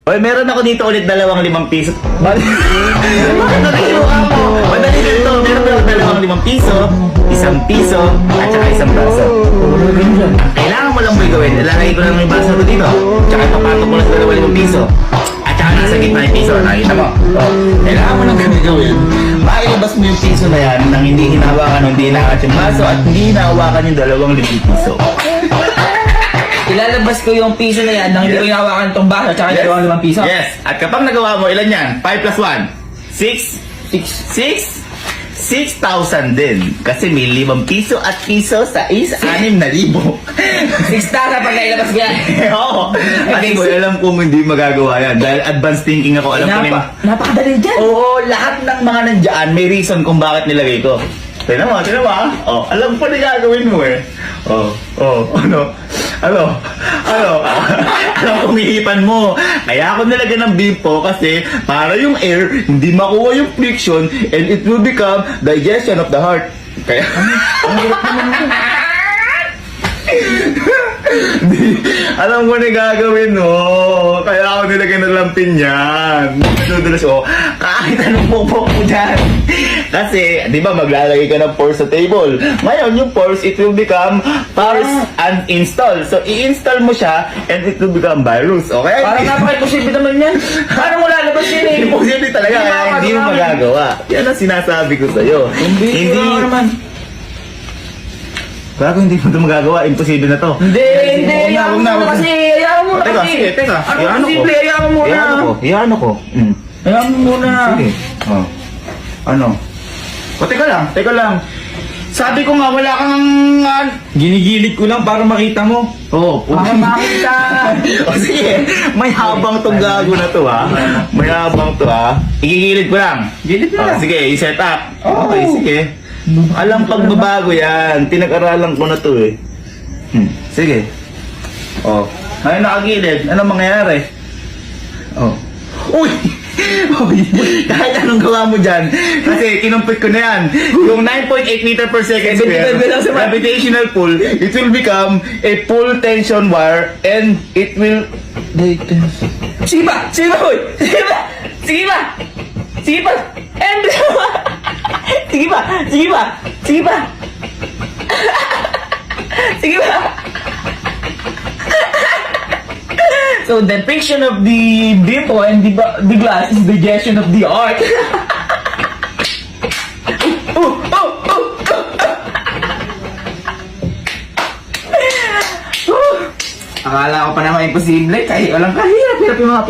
Hoy, meron ako dito ulit 2 piso. Bakit nagkikinuha mo? Madali dito. Meron ako 2 piso, 1 piso, at saka 1 baso. Kailangan mo lang mo gawin. Ilalagay ko lang yung baso ko dito. Tsaka ipapatok mo lang sa 2 piso. At saka nasa gitna yung piso. Nakita mo? Kailangan mo lang gawin. Mailabas mo yung piso na yan nang hindi hinawakan, hindi hinawakan yung baso at hindi hinawakan yung 2 piso. Ilalabas ko yung piso na yan nang hindi ko hinawakan itong baso at saka Yes. yung 5 piso. Yes. At kapag nagawa mo, ilan yan? 5 plus 1? 6,000 din. Kasi may 5 piso at piso sa 6,000. 6,000 pag nailabas ko yan. Oo. Kasi ko alam kong hindi magagawa yan. Dahil advanced thinking ako. Alam ko na yung... Napakadali dyan. Oo, lahat ng mga nandyan, may reason kung bakit nilagay ko. Tignan mo. Oh, alam ko na gagawin mo eh. Ano, alam kong hihipan mo. Kaya ako nilagyan ng bimpo kasi para yung air, hindi makuha yung friction and it will become digestion of the heart. Kaya... Alam ko na gagawin mo. Kaya ako nilagyan ng lampin yan. Nadudulas ko. Kahit anong pupok mo dyan. Kasi, di ba maglalagay ka ng force sa table. Ngayon, yung force, it will become force uninstall. So, i-install mo siya and it will become virus. Okay? Parang napaka-imposible naman yan. Paano mo lalabas yun eh? Imposible talaga. Kaya hindi mo magagawa. Yan ang sinasabi ko sa'yo. Hindi naman. Bago hindi mo ito magagawa, imposible na to. Hindi. Ayaw mo muna kasi. Ayaw mo muna kasi. Teka. Ano imposible? Ayaw mo muna. Iyan ko. Ayaw mo muna. Sige. Ano? Teka lang. Sabi ko nga, wala kang... Ginigilid ko lang para makita mo. Para makita. O sige, may habang tong gago na to ha. May habang to ha. Igigilid ko lang. Gilid mo lang. Sige, i-set up. Oo. Okay, sige. Alam pagbabago yan. Pinag-aralan ko na to eh. Sige. Ngayon nakagilid. Ano mangyayari? Uy! Kahit anong gawa mo dyan, kasi kinumpit ko na yan. Yung 9.8 meter per second square, gravitational pull, it will become a full tension wire and it will... Sige ba? Hoy! Sige ba? And... Sige ba? So the friction of the bimbo and the glass is digestion of the art. Akala ko pa naman imposible. Kahit walang kahirap yung mga